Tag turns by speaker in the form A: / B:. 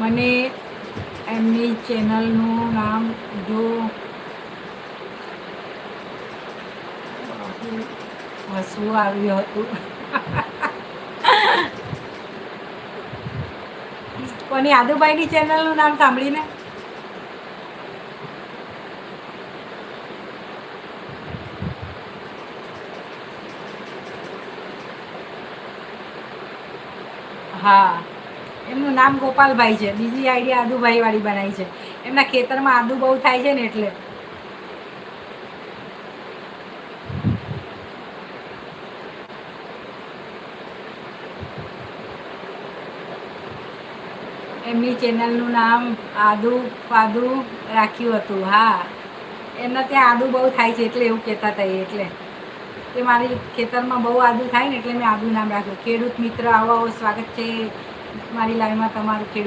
A: મને એમની ચેનલનું નામ જો હસવું આવ્યું હતું. કોની આદુભાઈની ચેનલનું નામ સાંભળીને હા, એમનું નામ ગોપાલભાઈ છે. બીજી આઈડી આદુભાઈ વાળી બનાવી છે. એમના ખેતરમાં આદુ બહુ થાય છે ને એટલે. એમની ચેનલનું નામ આદુ પાદુ રાખ્યું હતું. હા, એમના ત્યાં આદુ બહુ થાય છે એટલે એવું કહેતા હતા. એટલે કે મારી ખેતરમાં બહુ આદુ થાય ને એટલે મેં આદુ નામ રાખ્યું. ખેડૂત મિત્ર આવો સ્વાગત છે મારી લાઈવમાં તમારું. ખેડૂત